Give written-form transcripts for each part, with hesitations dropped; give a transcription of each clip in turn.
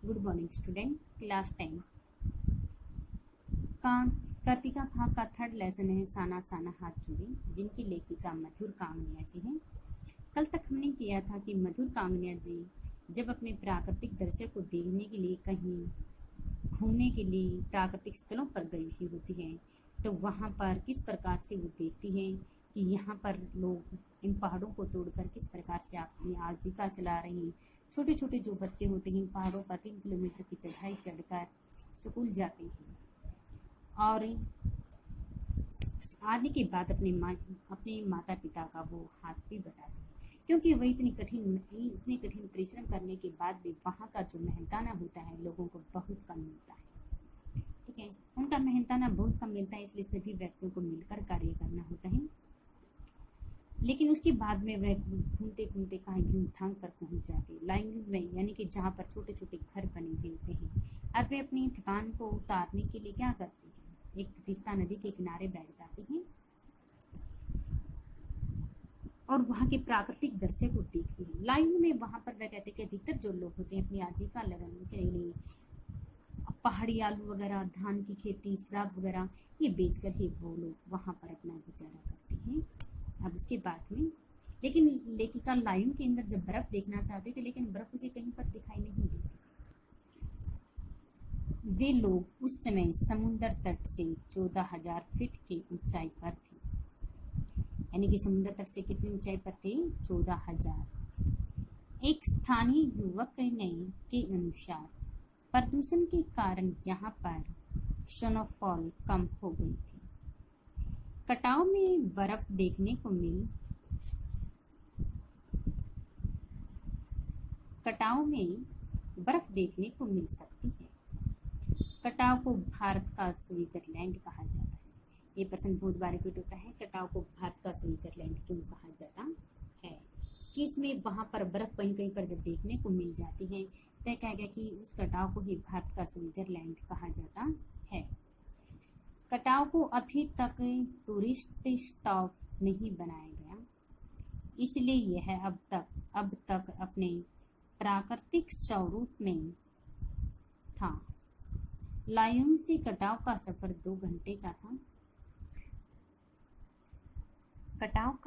Good morning student, class 10 का कार्तिका भाग का थर्ड लेसन है साना साना हाथ जोड़े, जिनकी लेखिका मधुर कांगनिया जी हैं। कल तक हमने किया था कि मधुर कांगनिया जी जब अपने प्राकृतिक दृश्य को देखने के लिए कहीं घूमने के लिए प्राकृतिक स्थलों पर गई हुई होती हैं, तो वहाँ पर किस प्रकार से वो देखती हैं कि यहाँ पर लोग इन पहाड़ों को तोड़कर किस प्रकार से अपनी आजीविका चला रहे हैं। छोटे छोटे जो बच्चे होते हैं पहाड़ों पर 3 किलोमीटर की चढ़ाई चढ़कर स्कूल जाते हैं और आने के बाद अपने माता पिता का वो हाथ भी बटाते हैं, क्योंकि वह इतनी कठिन परिश्रम करने के बाद भी वहाँ का जो मेहनताना होता है लोगों को बहुत कम मिलता है। ठीक है, उनका मेहनताना बहुत कम मिलता है, इसलिए सभी व्यक्तियों को मिलकर कार्य करना होता है। लेकिन उसके बाद में वह घूमते घूमते कहीं थांग पर पहुंच जाते लाइंग में, यानी कि जहाँ पर छोटे छोटे घर बने हुए होते हैं। और वे अपनी थकान को उतारने के लिए क्या करती हैं, एक तीस्ता नदी के किनारे बैठ जाती हैं और वहाँ के प्राकृतिक दृश्य को देखती हैं। लाइंग में वहाँ पर वह कहते हैं कि अधिकतर जो लोग होते हैं अपनी आजीविका लगाने के लिए पहाड़ी आलू वगैरह, धान की खेती, शराब वगैरह ये बेचकर ही वो लोग वहाँ पर अपना गुजारा करते हैं। अब उसके बाद में लेकिन लेखिका लायन के अंदर जब बर्फ देखना चाहते थे, लेकिन बर्फ उसे कहीं पर दिखाई नहीं देती। वे लोग उस समय समुद्र तट से 14,000 फीट की ऊंचाई पर थे, यानी कि समुद्र तट से कितनी ऊंचाई पर थे? 14,000। एक स्थानीय युवक के अनुसार प्रदूषण के कारण यहाँ पर स्नोफॉल कम हो गई थी। कटाव में बर्फ देखने को मिल सकती है। कटाव को भारत का स्विट्जरलैंड कहा जाता है। ये प्रश्न बहुत बार रिपीट होता है, कटाव को भारत का स्विट्जरलैंड क्यों कहा जाता है? कि इसमें वहाँ पर बर्फ कहीं कहीं पर जब देखने को मिल जाती है तो कहा गया कि उस कटाव को ही भारत का स्विट्जरलैंड कहा जाता है। कटाव को अभी तक टूरिस्ट स्टॉप नहीं बनाया गया, इसलिए यह अब तक अपने प्राकृतिक स्वरूप में था। लायोंग से कटाव का सफर 2 घंटे का था। कटाव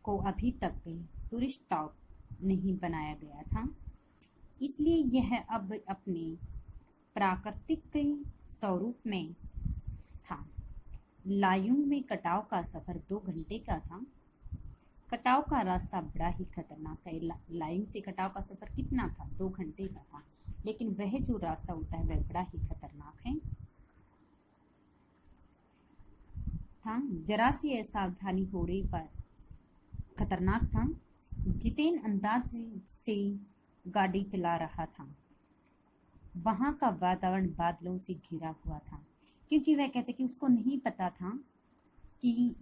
को अभी तक टूरिस्ट स्टॉप नहीं बनाया गया था, इसलिए यह अब अपने प्राकृतिक स्वरूप में था। लायुंग में कटाव का सफर 2 घंटे का था। कटाव का रास्ता बड़ा ही खतरनाक है। लायुंग से कटाव का सफर कितना था? 2 घंटे का था, लेकिन वह जो रास्ता होता है वह बड़ा ही खतरनाक है था। जरा सी असावधानी होने पर खतरनाक था। जितेन अंदाज से गाड़ी चला रहा था। वहां का वातावरण बादलों से घिरा हुआ था, क्योंकि वह कहते कि उसको नहीं पता था कि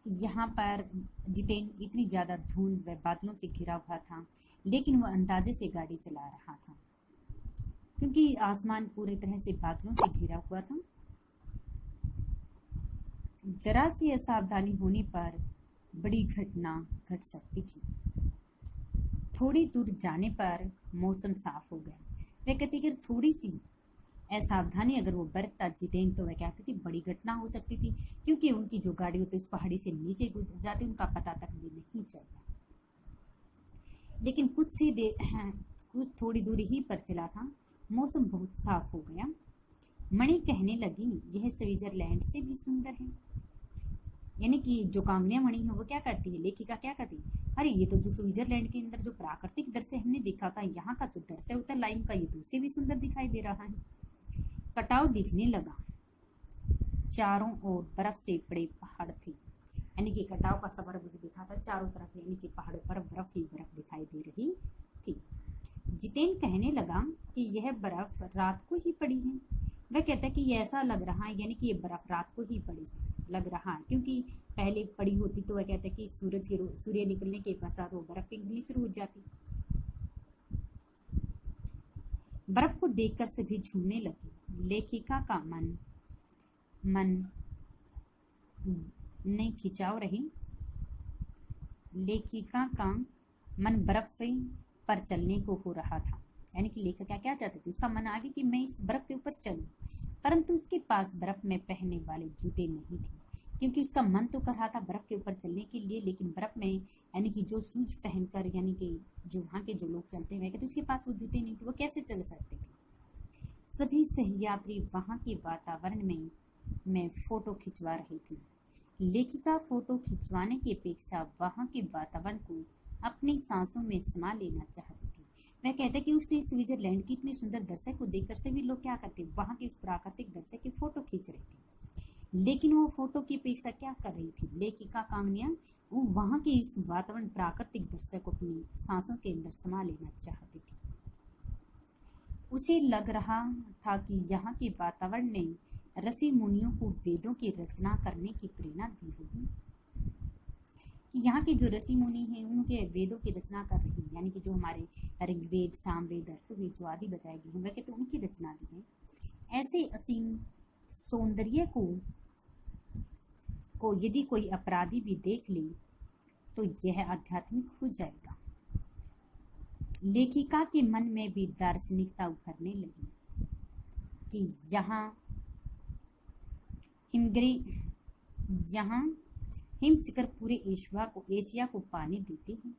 यहाँ पर जितेन इतनी ज्यादा धुंध व बादलों से घिरा हुआ था, लेकिन वह अंदाजे से गाड़ी चला रहा था क्योंकि आसमान पूरी तरह से बादलों से घिरा हुआ था। जरा सी असावधानी होने पर बड़ी घटना घट सकती थी। थोड़ी दूर जाने पर मौसम साफ हो गया। वह कहती कि थोड़ी सी असावधानी अगर वो बरतता जितेन तो वह क्या कहती बड़ी घटना हो सकती थी, क्योंकि उनकी जो गाड़ी होती उस पहाड़ी से नीचे गुजर जाती, उनका पता तक भी नहीं चलता। लेकिन कुछ थोड़ी दूरी ही पर चला था, मौसम बहुत साफ हो गया। मणि कहने लगी यह स्विट्जरलैंड से भी सुंदर है। यानी कि जो कांगनिया मणि है वो क्या कहती है, लेखिका क्या कहती है, अरे ये तो जो स्विट्जरलैंड के अंदर जो प्राकृतिक दृश्य हमने देखा था, यहाँ का जो दृश्य होता है लाइम का, ये तो उससे भी सुंदर दिखाई दे रहा है। कटाव दिखने लगा। चारों ओर बर्फ से पड़े पहाड़ थे, यानी कि कटाव का सफर मुझे दिखा था चारों तरफ, यानी कि पहाड़ों पर बर्फ ही बर्फ दिखाई दे रही थी। जितेन कहने लगा कि यह बर्फ रात को ही पड़ी है। वह कहता है कि ये ऐसा लग रहा है, यानी कि ये बर्फ रात को ही पड़ी लग रहा है, क्योंकि पहले पड़ी होती तो वह कहता है कि सूर्य निकलने के पश्चात वो बर्फ पिघलनी शुरू हो जाती। बर्फ को देखकर सभी झूमने लगे। लेखिका का मन ने खिंचाव रही। लेखिका का मन बर्फ पर चलने को हो रहा था। यानी कि लेखक क्या चाहते थे, उसका मन आ गया कि मैं इस बर्फ के ऊपर चलूं, परंतु उसके पास बर्फ में पहनने वाले जूते नहीं थे, क्योंकि उसका मन तो कर रहा था बर्फ के ऊपर चलने के लिए, लेकिन बर्फ में यानी कि जो शूज पहनकर यानी कि जो वहाँ के जो लोग चलते हुए कहते उसके पास वो जूते नहीं थे, वो कैसे चल सकते थे। सभी सहयात्री वहाँ के वातावरण में फोटो खिंचवा रही थी। लेखिका फोटो खिंचवाने की अपेक्षा वहाँ के वातावरण को अपनी सांसों में समा लेना चाहती थी। वह कहते कि उसे स्विट्जरलैंड की इतनी सुंदर दृश्य को देखकर सभी लोग क्या करते, वहाँ के उस प्राकृतिक दृश्य की फोटो खींच रहे थे। लेकिन वो फोटो की अपेक्षा क्या कर रही थी, लेखिका कांगनिया वो वहाँ के इस वातावरण प्राकृतिक दृश्य को अपनी सांसों के अंदर समा लेना चाहती थी। उसे लग रहा था कि यहाँ के वातावरण ने ऋषि मुनियों को वेदों की रचना करने की प्रेरणा दी होगी, कि यहाँ के जो ऋषि मुनि हैं उनके वेदों की रचना कर रही है, यानी कि जो हमारे ऋग्वेद, सामवेद, अथर्ववेद जो आदि बताए गए हैं वह कहते उनकी रचना दी है। ऐसे असीम सौंदर्य को यदि कोई अपराधी भी देख ले तो यह आध्यात्मिक हो जाएगा। लेखिका के मन में भी दार्शनिकता उभरने लगी कि यहाँ हिम शिखर पूरे एशिया को पानी देते हैं।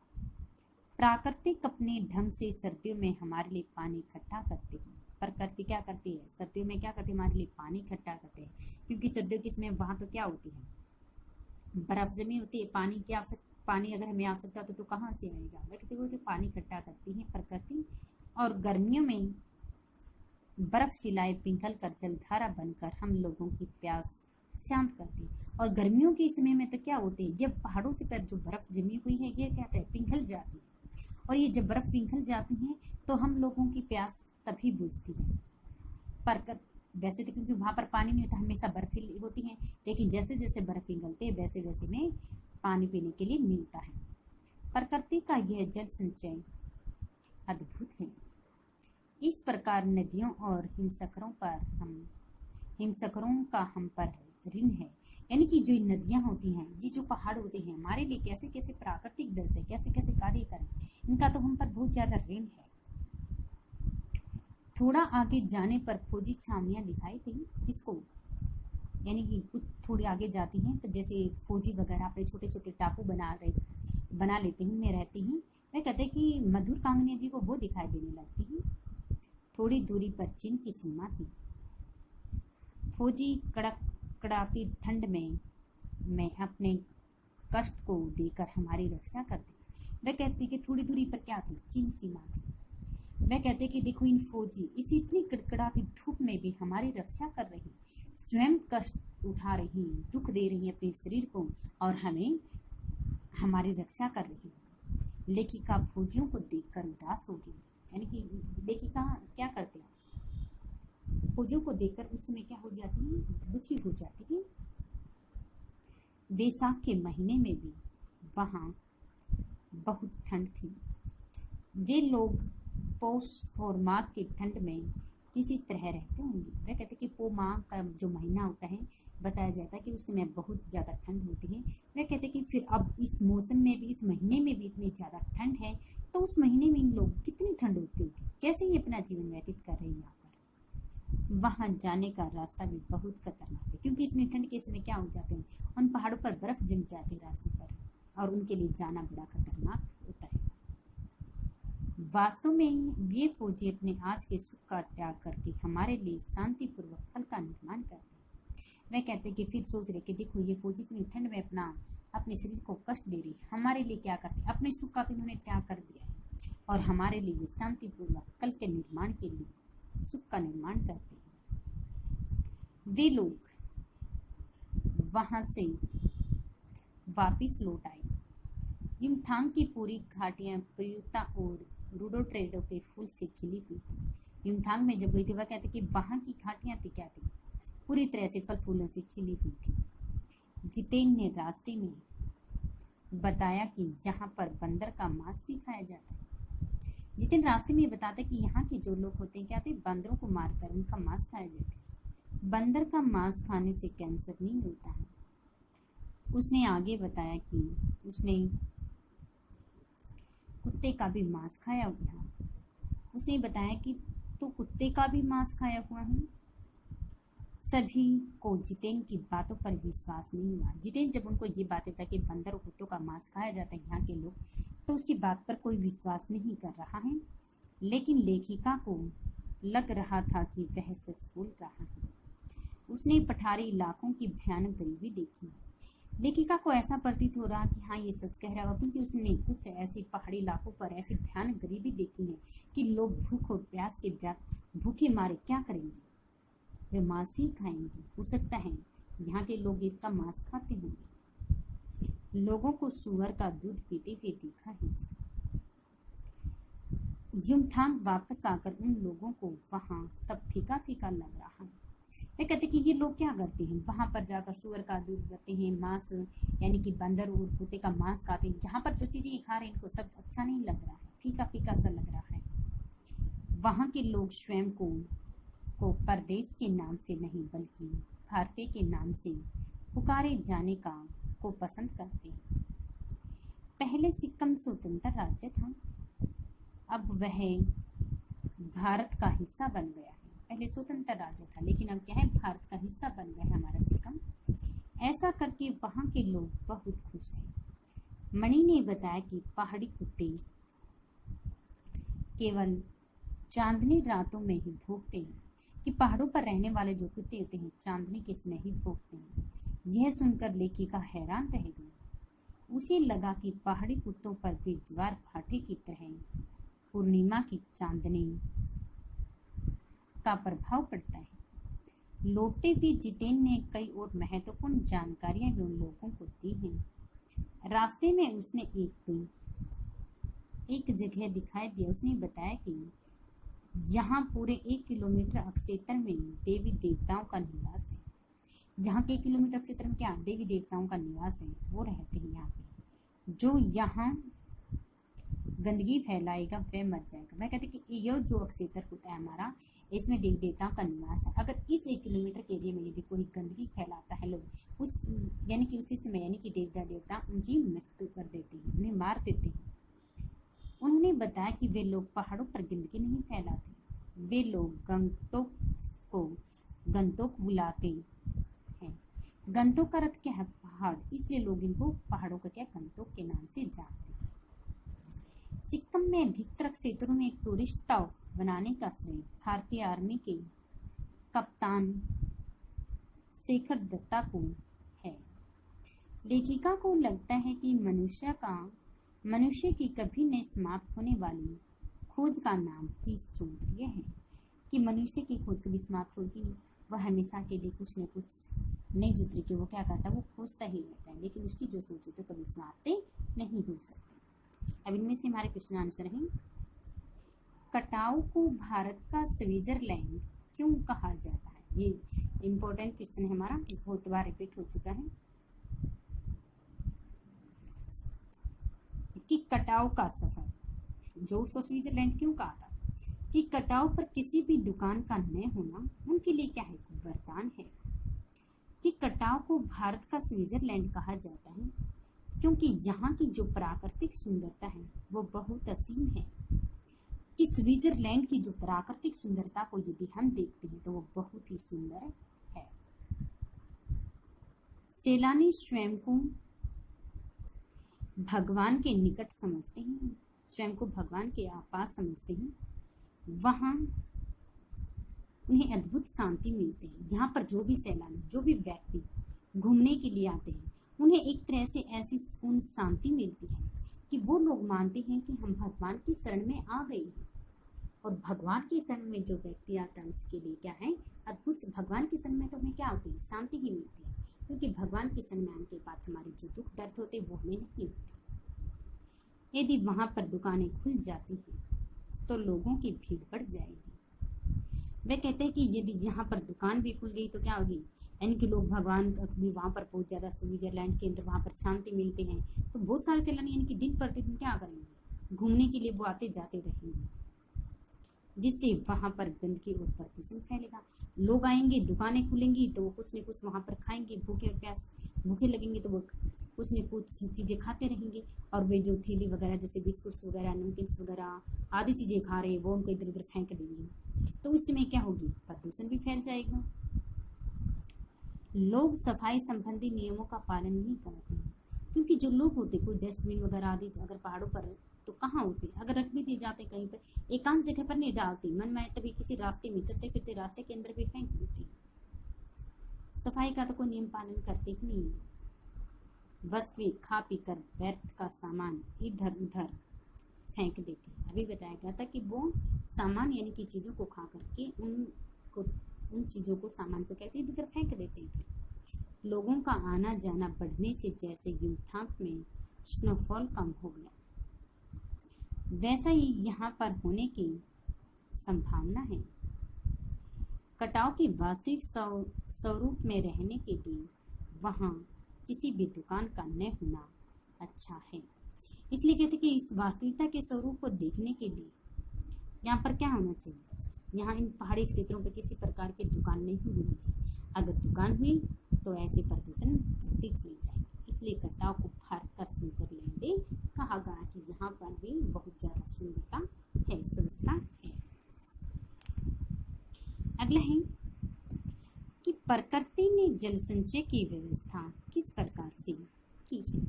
प्राकृतिक अपने ढंग से सर्दियों में हमारे लिए पानी इकट्ठा करते हैं। प्रकृति क्या करती है, सर्दियों में क्या करती है, हमारे लिए पानी इकट्ठा करते हैं, क्योंकि सर्दियों के समय वहां तो क्या होती है, बर्फ जमी होती है। पानी अगर हमें आवश्यकता हो तो कहाँ से आएगा, वह कहते वो जो पानी इकट्ठा करती है प्रकृति। और गर्मियों में बर्फ शिलाएं पिघल कर जलधारा बनकर हम लोगों की प्यास शांत करती है। और गर्मियों के समय में तो क्या होते हैं, जब पहाड़ों से पर जो बर्फ जमी हुई है ये कहते हैं पिघल जाती है, और ये जब बर्फ पिघल जाती है तो हम लोगों की प्यास तभी बुझती है। पर वैसे तो क्योंकि वहां पर पानी नहीं होता, हमेशा बर्फीली होती है, लेकिन जैसे जैसे बर्फ पिघलते है वैसे वैसे में पानी पीने के लिए मिलता है। प्रकृति का यह जल संचय अद्भुत है। इस प्रकार नदियों और हिमशकरों का हम पर ऋण है, यानी कि जो नदियां होती हैं, ये जो पहाड़ होते हैं, हमारे लिए कैसे कैसे प्राकृतिक दल से कैसे कैसे कार्य करें, इनका तो हम पर बहुत ज्यादा ऋण है। थोड़ा आगे जाने पर फौजी छावनियां दिखाई दी। किसको, यानी कि कुछ थोड़ी आगे जाती हैं तो जैसे फौजी वगैरह अपने छोटे छोटे टापू बना लेते हैं, उनमें रहती हैं। वह कहते हैं कि मधुर कांगनिया जी को वो दिखाई देने लगती है। थोड़ी दूरी पर चीन की सीमा थी। फौजी कड़ाती ठंड में अपने कष्ट को देकर हमारी रक्षा करते। वह कहती कि थोड़ी दूरी पर क्या थी, चीन सीमा थी। वह कहते कि देखो इन फौजी इस इतनी कड़कड़ाती धूप में भी हमारी रक्षा कर रही, स्वयं कष्ट उठा रही, दुख दे रही अपने शरीर को और हमें हमारी रक्षा कर रही। लेखिका फौजियों को देखकर उदास हो गई, यानी कि लेखिका क्या करते हैं, फौजियों को देखकर उस समय क्या हो जाती है, दुखी हो जाती है। वैसाख के महीने में भी वहाँ बहुत ठंड थी। वे लोग पौष और माघ की ठंड में किसी तरह रहते होंगे। वह कहते कि पौ माघ का जो महीना होता है बताया जाता है कि उस समय बहुत ज़्यादा ठंड होती है। वह कहते कि फिर अब इस मौसम में भी, इस महीने में भी इतनी ज़्यादा ठंड है तो उस महीने में इन लोग कितनी ठंड होती होगी, कैसे ये अपना जीवन व्यतीत कर रहे हैं यहाँ पर। वहाँ जाने का रास्ता भी बहुत खतरनाक है, क्योंकि इतनी ठंड के समय क्या हो जाते हैं, उन पहाड़ों पर बर्फ जम जाती है रास्ते पर, और उनके लिए जाना बड़ा खतरनाक होता है। वास्तव में ये फौजी अपने आज के सुख का त्याग करके हमारे लिए शांतिपूर्वक फल का निर्माण करते हैं। वह कहते कि फिर सोच रहे कि देखो ये फौजी इतनी ठंड में अपने शरीर को कष्ट दे रही, हमारे लिए क्या करते, अपने सुख का तो इन्होंने त्याग कर दिया है और हमारे लिए शांतिपूर्वक कल के निर्माण के लिए सुख का निर्माण करते हैं। वे लोग वहां से वापिस लौट आए। युमथांग की पूरी घाटियां प्रियुता और रूडोट्रेडो के फूल से खिली हुई थी। युमथांग में जब गई थी वह कहते कि वहां की घाटियां थी क्या थी, पूरी तरह से फल फूलों से खिली हुई थी। जितेन ने रास्ते में बताया कि यहाँ पर बंदर का मांस भी खाया जाता है। जितेन रास्ते में बताता कि यहाँ के जो लोग होते हैं क्या थे, बंदरों को मारकर उनका मांस खाया जाता है। बंदर का मांस खाने से कैंसर नहीं होता है। उसने आगे बताया कि उसने कुत्ते का भी मांस खाया हुआ। उसने बताया कि तू कुत्ते का भी मांस खाया हुआ है। सभी को जितेन की बातों पर विश्वास नहीं हुआ। जितेन जब उनको ये बातें था कि बंदर और कुत्तों का मांस खाया जाता है यहाँ के लोग, तो उसकी बात पर कोई विश्वास नहीं कर रहा है। लेकिन लेखिका को लग रहा था कि वह सच बोल रहा है। उसने पठारी इलाकों की भयानक गरीबी देखी। लेखिका को ऐसा प्रतीत हो रहा कि हाँ, ये सच कह रहा होगा, क्योंकि उसने कुछ ऐसी पहाड़ी इलाकों पर ऐसी भयानक गरीबी देखी है कि लोग भूख और प्यास के भूखे मारे क्या करेंगे, वे मांस ही खाएंगे। हो सकता है यहाँ के लोग ईद का मांस खाते होंगे। लोगों को सुअर का दूध पीते हुए देखा है। युमथांग वापस आकर उन लोगों को वहां सब फीका फीका लग रहा है। वे कहते कि ये लोग क्या करते हैं, वहां पर जाकर सुअर का दूध पीते हैं, मांस यानी कि बंदर और कुत्ते का मांस खाते हैं। यहाँ पर जो चीजें खा रहे हैं इनको सब अच्छा नहीं लग रहा है, फीका फीका सा लग रहा है। वहां के लोग स्वयं को परदेश के नाम से नहीं बल्कि भारतीय के नाम से पुकारे जाने को पसंद करते हैं। पहले सिक्किम स्वतंत्र राज्य था, अब वह भारत का हिस्सा बन गया है। पहले स्वतंत्र राज्य था लेकिन अब क्या है, भारत का हिस्सा बन गया है हमारा सिक्किम। ऐसा करके वहां के लोग बहुत खुश हैं। मणि ने बताया कि पहाड़ी कुत्ते केवल चांदनी रातों में ही भौंकते हैं, कि पहाड़ों पर रहने वाले जो कुत्ते होते हैं चांदनी के समय ही भौंकते हैं। यह सुनकर लेखिका हैरान रह गई। उसे लगा कि पहाड़ी कुत्तों पर भी ज्वार भाटे की तरह पूर्णिमा की चांदनी का प्रभाव पड़ता है। लौटते हुए जितेन ने कई और महत्वपूर्ण जानकारियां भी उन लोगों को दी हैं। रास्ते में उसने एक जगह दिखाई दिया। उसने बताया कि यहाँ पूरे 1 किलोमीटर अक्षेत्र में देवी देवताओं का निवास है। यहाँ के 1 किलोमीटर अक्षेत्र में क्या देवी देवताओं का निवास है, वो रहते हैं यहाँ पे। जो यहाँ गंदगी फैलाएगा वह मर जाएगा। वह कहते कि यह जो अक्षेत्र होता है हमारा, इसमें देवी देवताओं का निवास है। अगर इस 1 किलोमीटर के एरिया में यदि कोई गंदगी फैलाता है लोग, उस यानी कि उसी समय यानी कि देवता उनकी मृत्यु कर देते हैं, उन्हें मार देते हैं। उन्होंने बताया कि वे लोग पहाड़ों पर गंदगी नहीं फैलाते, वे लोग गंतोक बुलाते हैं। गंतोक का अर्थ क्या है, पहाड़, इसलिए लोग इनको पहाड़ों का क्या गंतोक के नाम से जानते हैं। सिक्किम में अधिकतर क्षेत्रों में एक टूरिस्ट टाउन बनाने का श्रेय भारतीय आर्मी के कप्तान शेखर दत्ता को है। लेखिका को लगता है कि मनुष्य की कभी नहीं समाप्त होने वाली खोज का नाम ही सौंदर्य है, कि मनुष्य की खोज कभी समाप्त होगी, वह हमेशा के लिए कुछ न कुछ नई जो तरीके वो क्या करता है, वो खोजता ही रहता है, लेकिन उसकी जो सोच है तो कभी समाप्त नहीं हो सकती। अब इनमें से हमारे क्वेश्चन आंसर हैं। कटाव को भारत का स्विट्जरलैंड क्यों कहा जाता है? ये इम्पोर्टेंट क्वेश्चन है हमारा, बहुत बार रिपीट हो चुका है। कि कटाव का सफर, जो उसको स्विट्जरलैंड क्यों कहा था, कि कटाव पर किसी भी दुकान का न होना उनके लिए क्या है, वरदान है। कि कटाव को भारत का स्विट्जरलैंड कहा जाता है क्योंकि यहाँ की जो प्राकृतिक सुंदरता है वो बहुत असीम है। कि स्विट्जरलैंड की जो प्राकृतिक सुंदरता को यदि हम देखते हैं तो वो बहुत ही सुंदर है। सैलानी स्वयं को भगवान के निकट समझते हैं, स्वयं को भगवान के पास समझते हैं। वहाँ उन्हें अद्भुत शांति मिलती है। यहाँ पर जो भी सैलानी, जो भी व्यक्ति घूमने के लिए आते हैं, उन्हें एक तरह से ऐसी सुकून शांति मिलती है कि वो लोग मानते हैं कि हम भगवान की शरण में आ गए हैं। और भगवान की शरण में जो व्यक्ति आता है उसके लिए क्या है, अद्भुत। भगवान की शरण में तो हमें क्या होती है, शांति ही मिलती है, क्योंकि भगवान की शरण में आने के बाद हमारे जो दुख दर्द होते वो हमें नहीं होते। यदि वहाँ पर दुकानें खुल जाती हैं तो लोगों की भीड़ बढ़ जाएगी। वे कहते हैं कि यदि यहाँ पर दुकान भी खुल गई तो क्या होगी, यानी कि लोग भगवान भी वहाँ पर पहुँच जाता, स्विट्जरलैंड के अंदर वहाँ पर शांति मिलते हैं, तो बहुत सारे सैलानी यानी कि दिन प्रतिदिन क्या करेंगे, घूमने के लिए वो आते जाते रहेंगे। जिससे वहां पर गंदगी और प्रदूषण फैलेगा। लोग आएंगे, दुकानें खुलेंगी तो वो कुछ न कुछ वहां पर खाएंगे, भूखे लगेंगे तो वो कुछ न कुछ चीजें खाते रहेंगे, और वे जो थैली वगैरह जैसे बिस्कुट्स वगैरह, नमकीन्स वगैरह आदि चीजें खा रहे हैं वो उनको इधर उधर फेंक देंगे, तो उस समय क्या होगी, प्रदूषण भी फैल जाएगा। लोग सफाई संबंधी नियमों का पालन नहीं करते हैं, क्योंकि जो लोग होते कोई डस्टबिन वगैरह आदि अगर पहाड़ों पर तो कहाँ होते, अगर रख भी दिए जाते कहीं पर एकांत जगह पर नहीं डालते, मन में तभी किसी रास्ते में चलते फिरते रास्ते के अंदर भी फेंक देते। सफाई का तो कोई नियम पालन करते ही नहीं। वस्तुएं खा पी कर व्यर्थ का सामान इधर उधर फेंक देते। अभी बताया गया था कि वो सामान यानी कि चीजों को खा करके उन चीजों को सामान को कहते हैं इधर फेंक देते हैं। लोगों का आना जाना बढ़ने से जैसे युमथांग में स्नोफॉल कम हो गया, वैसा ही यहाँ पर होने की संभावना है। कटाव के वास्तविक स्वरूप में रहने के लिए वहाँ किसी भी दुकान का न होना अच्छा है। इसलिए कहते कि इस वास्तविकता के स्वरूप को देखने के लिए यहाँ पर क्या होना चाहिए, यहाँ इन पहाड़ी क्षेत्रों पर किसी प्रकार की दुकान नहीं होनी चाहिए। अगर दुकान हुई तो ऐसे प्रदूषण बढ़ती चली जाएगी। इसलिए कटाव को भारत का स्विट्जरलैंड कहा गया कि यहाँ पर भी बहुत ज्यादा सुंदरता है, स्वच्छता है। अगला है कि प्रकृति ने जल संचय की व्यवस्था किस प्रकार से की है,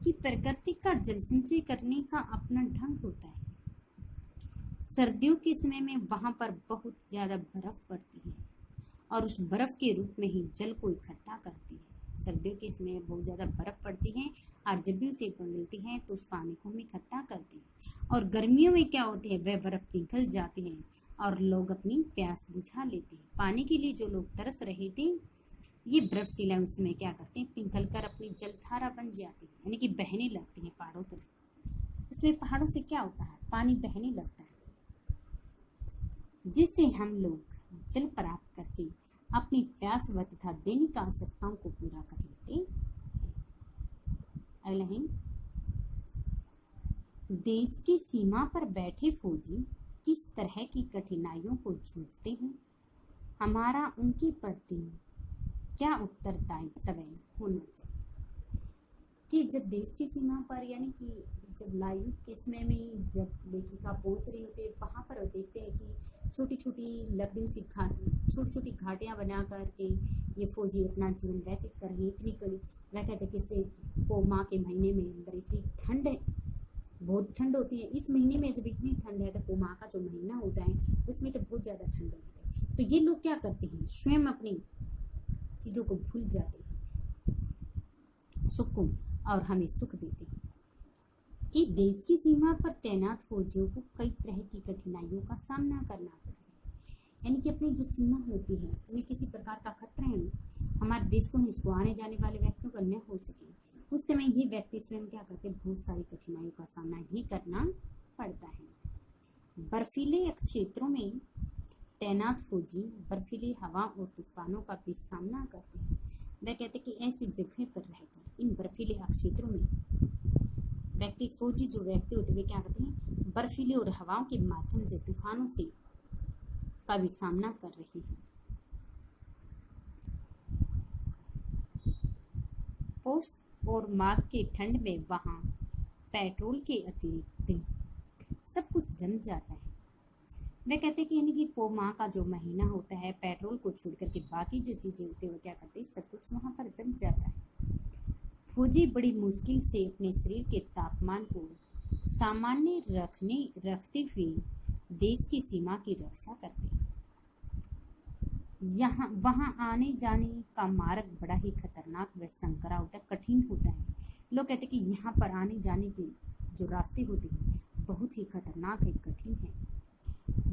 कि प्रकृति का जल संचय करने का अपना ढंग होता है। सर्दियों के समय में वहां पर बहुत ज्यादा बर्फ पड़ती है और उस बर्फ के रूप में ही जल को इकट्ठा करती है। सर्दियों के समय बहुत ज़्यादा बर्फ पड़ती है और जब भी उसे पिघलती है तो उस पानी को हम इकट्ठा करते हैं, और गर्मियों में क्या होती है, वह बर्फ पिघल जाती है और लोग अपनी प्यास बुझा लेते हैं। पानी के लिए जो लोग तरस रहे थे, ये बर्फशीला उसमें क्या करते हैं, पिघल कर अपनी जलधारा बन जाती है, यानी कि बहने लगती है पहाड़ों पर। इसमें पहाड़ों से क्या होता है, पानी बहने लगता है, जिससे हम लोग जल प्राप्त करके अपनी प्यास व तथा दैनिक आवश्यकताओं को पूरा कर लेते हैं। अगला है, देश की सीमा पर बैठे फौजी किस तरह की कठिनाइयों को जूझते हैं, हमारा उनके प्रति क्या उत्तरदायित्व होना चाहिए। कि जब देश की सीमा पर यानी कि जब लाइव के समय में जब लेखिका पहुंच रही होती है वहां पर देखते हैं कि छोटी छोटी लकड़ियों से छोटी छोटी घाटियां बना करके ये फौजी अपना जीवन व्यतीत कर रहे हैं। इतनी कड़ी वह कहते हैं कि इससे को माह के महीने में अंदर इतनी ठंड है, बहुत ठंड होती है। इस महीने में जब इतनी ठंड है तो को माह का जो महीना होता है उसमें तो बहुत ज़्यादा ठंड होती है। तो ये लोग क्या करते हैं, स्वयं अपनी चीज़ों को भूल जाते हैं, सुख को, और हमें सुख देते हैं। कि देश की सीमा पर तैनात फौजियों को कई तरह की कठिनाइयों का सामना करना पड़ता है, यानी कि अपनी जो सीमा होती है उन्हें किसी प्रकार का खतरा है हमारे देश को, इसको आने जाने वाले व्यक्तियों का न हो सके, उस समय ये व्यक्ति स्वयं क्या करते हैं, बहुत सारी कठिनाइयों का सामना भी करना पड़ता है। बर्फीले क्षेत्रों में तैनात फौजी बर्फीली हवा और तूफानों का भी सामना करते हैं। वह कहते हैं कि ऐसी जगह पर रहकर इन बर्फीले क्षेत्रों में व्यक्ति फौजी जो व्यक्ति होते वे क्या करते हैं, बर्फीले और हवाओं के माध्यम से तूफानों से का भी सामना कर रहे हैं। पौष और माघ के ठंड में वहां पेट्रोल के अतिरिक्त सब कुछ जम जाता है। वे कहते हैं कि यानी कि पो माह का जो महीना होता है, पेट्रोल को छोड़ करके बाकी जो चीजें होती है वो क्या करते हैं, सब कुछ वहां पर जम जाता है। फौजी बड़ी मुश्किल से अपने शरीर के तापमान को सामान्य रखते हुए देश की सीमा की रक्षा करते हैं। यहाँ वहाँ आने जाने का मार्ग बड़ा ही खतरनाक व संकरा होता है, कठिन होता है। लोग कहते हैं कि यहाँ पर आने जाने के जो रास्ते होते हैं बहुत ही खतरनाक है, कठिन है,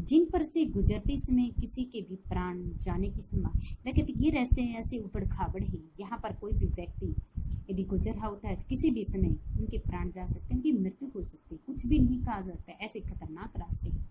जिन पर से गुजरते समय किसी के भी प्राण जाने की संभावना। वे कहते ये रास्ते ऐसे ऊबड़ खाबड़ है, यहाँ पर कोई भी व्यक्ति यदि गुजर रहा होता है तो किसी भी समय उनके प्राण जा सकते हैं, उनकी मृत्यु हो सकती है, कुछ भी नहीं कहा जाता है। ऐसे खतरनाक रास्ते हैं।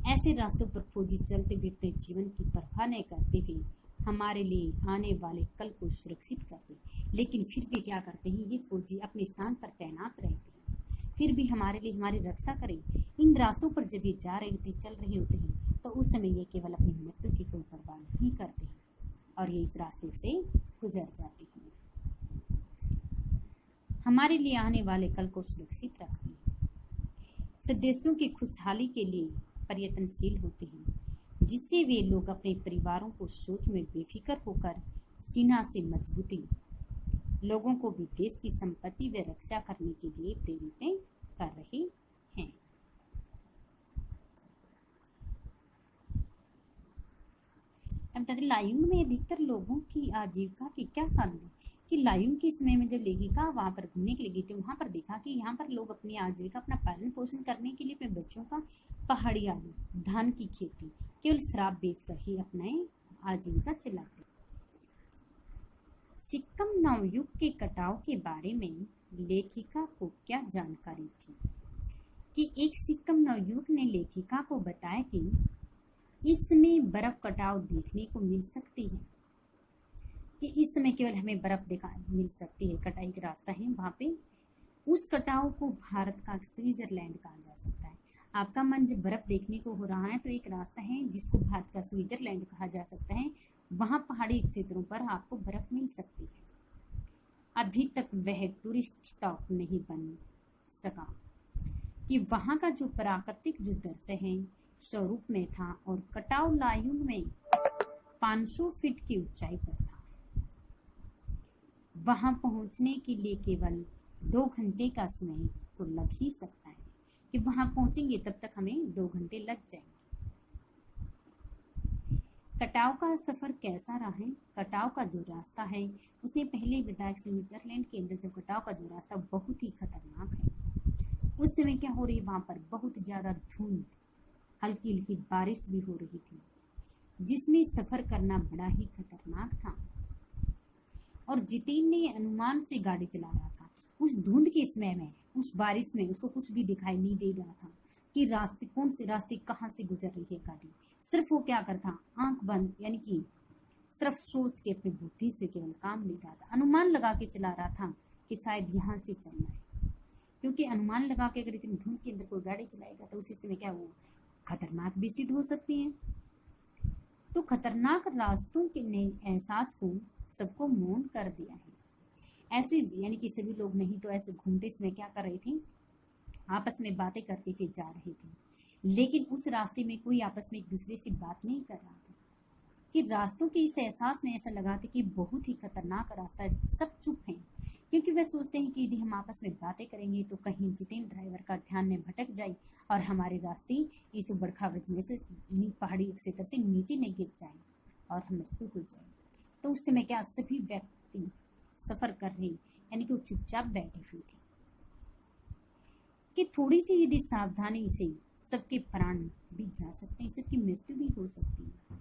ऐसे रास्तों पर फौजी चलते हुए अपने जीवन की परवाह नहीं करते हुए हमारे लिए आने वाले कल को सुरक्षित करते, लेकिन फिर भी क्या करते हैं, ये फौजी अपने स्थान पर तैनात रहते हैं। फिर भी हमारे लिए हमारी रक्षा करे। इन रास्तों पर जब ये जा रहे होते, चल रहे होते हैं, तो उस समय ये केवल अपनी मृत्यु की कोई परवाह नहीं करते हैं और ये इस रास्ते से गुजर जाते हैं। हमारे लिए आने वाले कल को सुरक्षित रखते हैं, सदस्यों की खुशहाली के लिए प्रयत्नशील होते हैं, जिससे वे लोग अपने परिवारों को सोच में बेफिक्र होकर सीना से मजबूती लोगों को भी देश की संपत्ति व रक्षा करने के लिए प्रेरित कर रहे हैं। लायुंग में अधिकतर लोगों की आजीविका की क्या साधन है कि लायुंग के समय में जब लेखिका वहां पर घूमने के लिए गई थी, वहां पर देखा कि यहाँ पर लोग अपनी आजीविका, अपना पालन पोषण करने के लिए अपने बच्चों का पहाड़ी आलू, धान की खेती, केवल शराब बेचकर ही अपने आजीविका चलाते। सिक्किम नवयुग के कटाव के बारे में लेखिका को क्या जानकारी थी कि एक सिक्किम नवयुग ने लेखिका को बताया कि इसमें बर्फ कटाव देखने को मिल सकती है, कि इस समय केवल हमें बर्फ देखा मिल सकती है। कटाई का रास्ता है वहाँ पे। उस कटाव को भारत का स्विट्जरलैंड कहा जा सकता है। आपका मन जब बर्फ देखने को हो रहा है तो एक रास्ता है जिसको भारत का स्विट्जरलैंड कहा जा सकता है। वहाँ पहाड़ी क्षेत्रों पर आपको बर्फ मिल सकती है। अभी तक वह टूरिस्ट स्टॉप नहीं बन सका कि वहाँ का जो प्राकृतिक जो दृश्य है स्वरूप में था और कटाव लायुंग में 500 फीट की ऊंचाई पर था। वहां पहुंचने के लिए केवल 2 घंटे का समय तो लग ही सकता है कि वहां पहुंचेंगे तब तक हमें 2 घंटे लग जाएंगे। कटाव का सफर कैसा रहा है? कटाव का जो रास्ता है उसने पहले बताया स्विट्जरलैंड के अंदर जो कटाव का जो रास्ता बहुत ही खतरनाक है। उस समय क्या हो रही है, वहां पर बहुत ज्यादा धुंध, हल्की हल्की बारिश भी हो रही थी, जिसमें सफर करना बड़ा ही खतरनाक था। और जितेन ने अनुमान से गाड़ी चला रहा था। उस धुंध के समय में, उस बारिश में उसको कुछ भी दिखाई नहीं दे रहा था कि रास्ते कौन से रास्ते कहाँ से गुजर रही है गाड़ी। सिर्फ वो क्या करता, आंख बंद, यानी कि सिर्फ सोच के अपनी बुद्धि से केवल काम ले रहा था। अनुमान लगा के चला रहा था कि शायद यहाँ से चलना है, क्योंकि अनुमान लगा के अगर इतनी धुंध के अंदर कोई गाड़ी चलाएगा तो उसी समय क्या वो खतरनाक भी सिद्ध हो सकती है। तो खतरनाक रास्तों के ने एहसास को सबको मौन कर दिया है। ऐसे यानी कि सभी लोग नहीं तो ऐसे घूमते समय क्या कर रहे थे, आपस में बातें करते थे, जा रहे थे, लेकिन उस रास्ते में कोई आपस में एक दूसरे से बात नहीं कर रहा था। कि रास्तों के इस एहसास में ऐसा लगा था कि बहुत ही खतरनाक रास्ता है। सब चुप हैं क्योंकि वे सोचते हैं कि यदि हम आपस में बातें करेंगे तो कहीं जितेन ड्राइवर का ध्यान न भटक जाए और हमारे रास्ते इस बड़खा ब्रिज में से पहाड़ी क्षेत्र से नीचे न गिर जाए और हम मृत्यु हो जाए। तो उस समय क्या सभी व्यक्ति सफर कर रहे, यानी कि वो चुपचाप बैठे हुए थे कि थोड़ी सी यदि सावधानी से सबके प्राण भी जा सकते हैं, सबकी मृत्यु भी हो सकती है।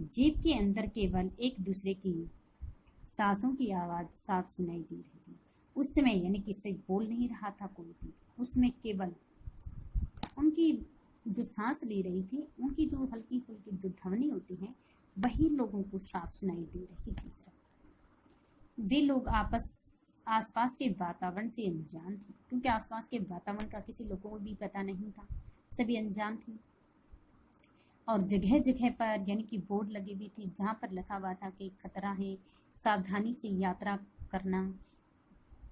जीप के अंदर केवल एक दूसरे की सांसों की आवाज साफ सुनाई दे रही थी। उस समय यानी किसी बोल नहीं रहा था कोई भी, उसमें केवल उनकी जो सांस ले रही थी, उनकी जो हल्की फुल्की जो ध्वनि होती है वही लोगों को साफ सुनाई दे रही थी। सिर्फ वे लोग आसपास के वातावरण से अनजान थे, क्योंकि आसपास के वातावरण का किसी लोगों को भी पता नहीं था, सभी अनजान थे। और जगह जगह पर यानी कि बोर्ड लगे हुए थे जहाँ पर लिखा हुआ था कि खतरा है, सावधानी से यात्रा करना,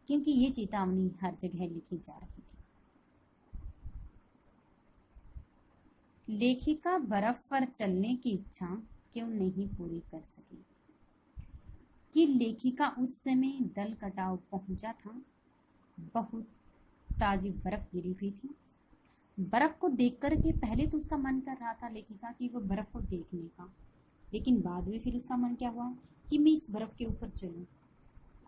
क्योंकि ये चेतावनी हर जगह लिखी जा रही थी। लेखिका बर्फ पर चलने की इच्छा क्यों नहीं पूरी कर सकी? कि लेखिका उस समय दल कटाव पहुंचा था, बहुत ताजी बर्फ गिरी हुई थी। बर्फ को देख कर के पहले तो उसका मन कर रहा था लेखिका कि वो बर्फ को देखने का, लेकिन बाद में फिर उसका मन क्या हुआ कि मैं इस बर्फ के ऊपर चलूं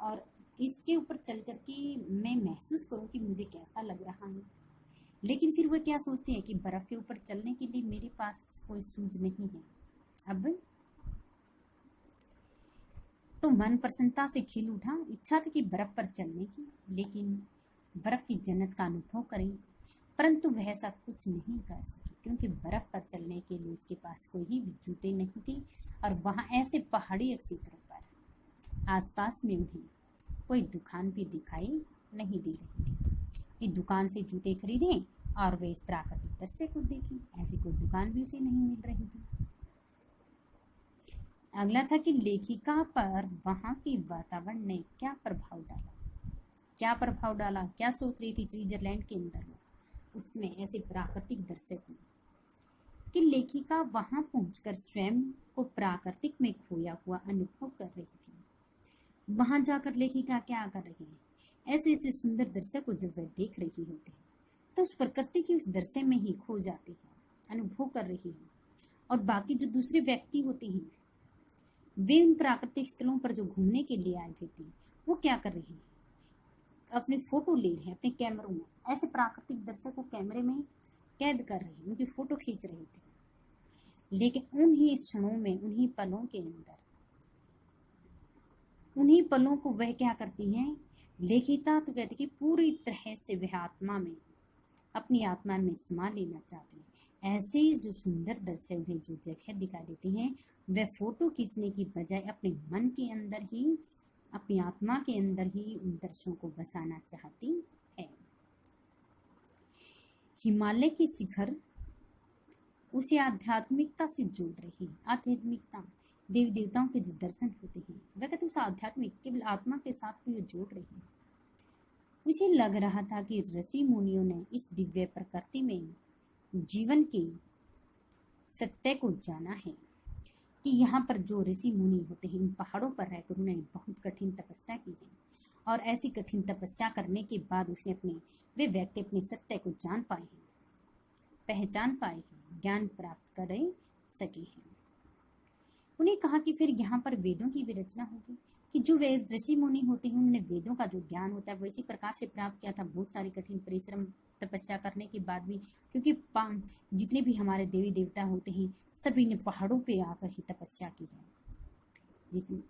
और इसके ऊपर चल कर के मैं महसूस करूं कि मुझे कैसा लग रहा है। लेकिन फिर वो क्या सोचते हैं कि बर्फ के ऊपर चलने के लिए मेरे पास कोई सूझ नहीं है। अब तो मन प्रसन्नता से खिल उठा, इच्छा थी कि बर्फ पर चलने की, लेकिन बर्फ की जन्नत का अनुभव करें, परंतु वह सब कुछ नहीं कर सकी क्योंकि बर्फ पर चलने के लिए उसके पास कोई भी जूते नहीं थे और वहां ऐसे पहाड़ी क्षेत्रों पर आसपास में उन्हें कोई दुकान भी दिखाई नहीं दे रही थी। कि दुकान से जूते खरीदें और वे इस प्राकृतिक दृश्य को देखें। ऐसी कोई दुकान भी उसे नहीं मिल रही थी। अगला था कि लेखिका पर वहां के वातावरण ने क्या प्रभाव डाला, क्या सोच रही थी स्विट्जरलैंड के अंदर उसमें ऐसे प्राकृतिक दृश्य को, कि लेखिका वहां पहुंचकर स्वयं को प्राकृतिक में खोया हुआ अनुभव कर रही थी। वहां जाकर लेखिका क्या कर रही है, ऐसे ऐसे सुंदर दृश्य को जब वह देख रही होती है तो उस प्रकृति के उस दृश्य में ही खो जाती है, अनुभव कर रही है। और बाकी जो दूसरे व्यक्ति होते हैं वे उन प्राकृतिक स्थलों पर जो घूमने के लिए आए थे वो क्या कर रहे हैं, अपने फोटो ले रहे हैं अपने कैमरों में, ऐसे प्राकृतिक दृश्य को कैमरे में कैद कर रहे हैं, उनकी फोटो खींच रहे थे। लेकिन उन्हीं क्षणों में, उन्हीं पलों के अंदर, उन्हीं पलों को वह क्या करती है, लेखिका तो कहती कि पूरी तरह से वह आत्मा में, अपनी आत्मा में समा लेना चाहते हैं। ऐसे जो सुंदर दृश्य उन्हें जो जगह दिखाई देती हैं वह फोटो खींचने की बजाय अपने मन के अंदर ही, अपनी आत्मा के अंदर ही उन दृश्यों को बसाना चाहती है। हिमालय की शिखर उसे आध्यात्मिकता से जोड़ रही है। आध्यात्मिकता, देवी देवताओं के जो दर्शन होते हैं वह कहते उस आध्यात्मिक केवल आत्मा के साथ भी जोड़ रही है। उसे लग रहा था कि ऋषि मुनियों ने इस दिव्य प्रकृति में जीवन के सत्य को जाना है, कि यहाँ पर जो ऋषि मुनि होते हैं इन पहाड़ों पर रहकर उन्होंने बहुत कठिन तपस्या की है, और ऐसी कठिन तपस्या करने के बाद उसने वे व्यक्ति अपने सत्य को जान पाए हैं, पहचान पाए हैं, ज्ञान प्राप्त कर सके हैं। उन्हें कहा कि फिर यहाँ पर वेदों की भी रचना होगी, कि जो वेद ऋषि मुनि होते हैं उन्होंने वेदों का जो ज्ञान होता है वो इसी प्रकार से प्राप्त किया था, बहुत सारी कठिन परिश्रम तपस्या करने के बाद भी, क्योंकि जितने भी हमारे देवी देवता होते हैं सभी ने पहाड़ों पे आकर ही तपस्या की है। जितनी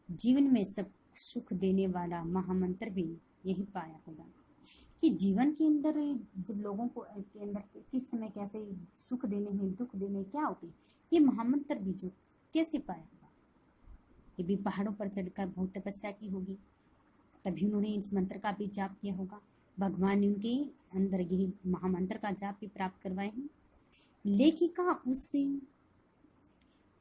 जीवन में सब सुख देने वाला महामंत्र भी यही पाया होगा, कि जीवन के अंदर जब लोगों को के अंदर किस समय कैसे सुख देने हैं, दुख देने क्या होते हैं, ये महामंत्र भी जो कैसे पाया होगा, ये भी पहाड़ों पर चढ़कर बहुत तपस्या की होगी, तभी उन्होंने इस मंत्र का भी जाप किया होगा। भगवान ने उनके अंदर यही महामंत्र का जाप भी प्राप्त करवाए हैं। लेखिका उस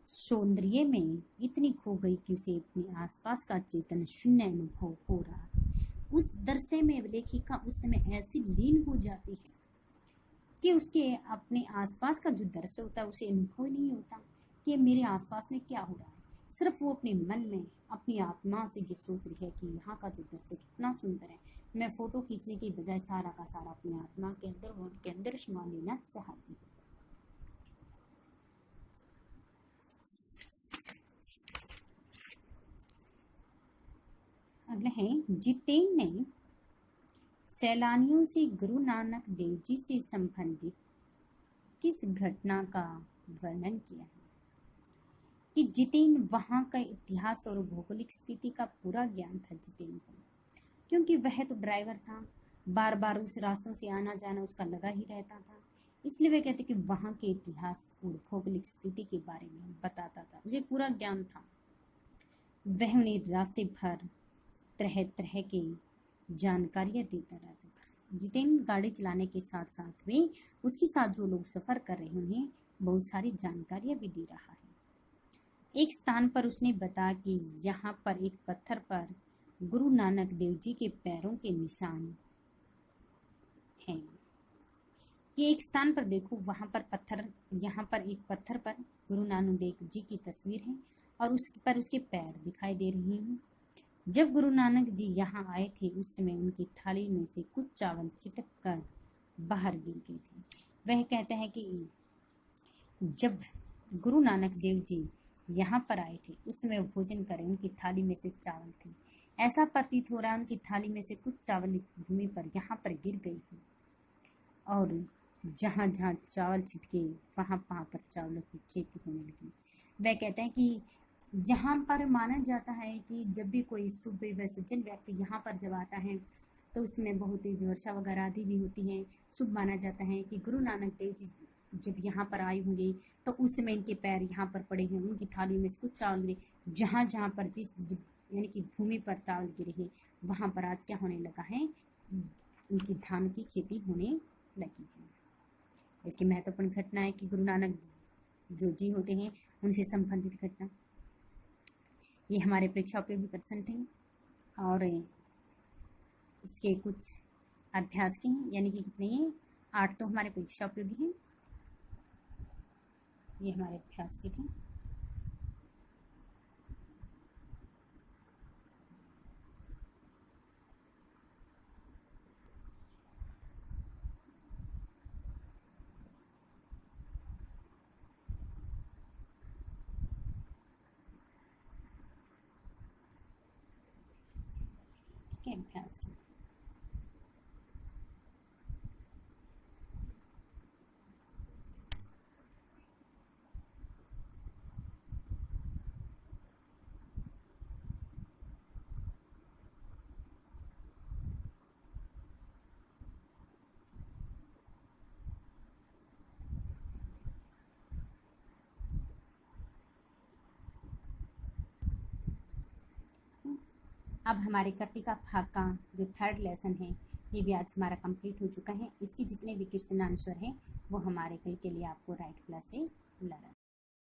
सौंदर्य में इतनी खो गई कि उसे अपने आसपास का चेतन शून्य अनुभव हो रहा। उस दृश्य में लेखिका उस समय ऐसी लीन हो जाती है कि उसके अपने आसपास का जो दृश्य होता है उसे अनुभव नहीं होता कि मेरे आसपास में क्या हो रहा है। सिर्फ वो अपने मन में, अपनी आत्मा से ये सोच रही है कि यहाँ का जो दृश्य कितना सुंदर है, मैं फोटो खींचने की बजाय सारा का सारा अपनी आत्मा के अंदर, उनके अंदर समा लेना चाहती हूँ। अगला है, जितेन ने सैलानियों से गुरु नानक देव जी से संबंधित किस घटना का वर्णन किया है, कि जितेन वहां का इतिहास और भौगोलिक स्थिति का पूरा ज्ञान था जितेन को, क्योंकि वह तो ड्राइवर था, बार बार उस रास्तों से आना जाना उसका लगा ही रहता था, इसलिए वे कहते कि वहां के इतिहास और भौगोलिक स्थिति के बारे में बताता था, उसे पूरा ज्ञान था। वह उन्हें रास्ते भर तरह तरह की जानकारियां देता रहता था। जितेन गाड़ी चलाने के साथ साथ में उसके साथ जो लोग सफर कर रहे हैं उन्हें बहुत सारी जानकारियां भी दे रहा है। एक स्थान पर उसने बताया कि यहाँ पर एक पत्थर पर गुरु नानक देव जी के पैरों के निशान हैं, कि एक स्थान पर देखो वहां पर पत्थर, यहाँ पर एक पत्थर पर गुरु नानक देव जी की तस्वीर है और उस पर उसके पैर दिखाई दे रहे हैं। जब गुरु नानक जी यहाँ आए थे उस समय उनकी थाली में से कुछ चावल छिटक कर बाहर गिर गए थे। वह कहते हैं कि जब गुरु नानक देव जी यहाँ पर आए थे उस समय भोजन करें, उनकी थाली में से चावल थे। ऐसा प्रतीत हो रहा है उनकी थाली में से कुछ चावल इस भूमि पर यहाँ पर गिर गई है, और जहाँ जहाँ चावल छिटके वहाँ पर चावलों की खेती होने लगी। वह कहते हैं कि जहाँ पर माना जाता है कि जब भी कोई शुभ व सज्जन व्यक्ति यहाँ पर जब आता है तो उसमें बहुत तेज वर्षा वगैरह आदि भी होती है। शुभ माना जाता है कि गुरु नानक देव जी जब यहाँ पर आए होंगे तो उस समय इनके पैर यहाँ पर पड़े हैं, उनकी थाली में से कुछ चावल गिरे, जहाँ जहाँ पर जिस यानी कि भूमि पर चावल गिरे हैं वहाँ पर आज क्या होने लगा है, उनकी धान की खेती होने लगी है। इसकी महत्वपूर्ण घटना है कि गुरु नानक जो जी होते हैं उनसे संबंधित घटना। ये हमारे परीक्षा उपयोगी प्रश्न थे और इसके कुछ अभ्यास के हैं, यानी कि कितने हैं 8 तो हमारे परीक्षा उपयोगी हैं। ये हमारे अभ्यास के थे। ठीक है, अभ्यास के अब हमारे कृतिका भाग का जो 3rd लेसन है ये भी आज हमारा कंप्लीट हो चुका है। इसकी जितने भी क्वेश्चन आंसर हैं वो हमारे कल के लिए आपको राइट क्लास से मिला।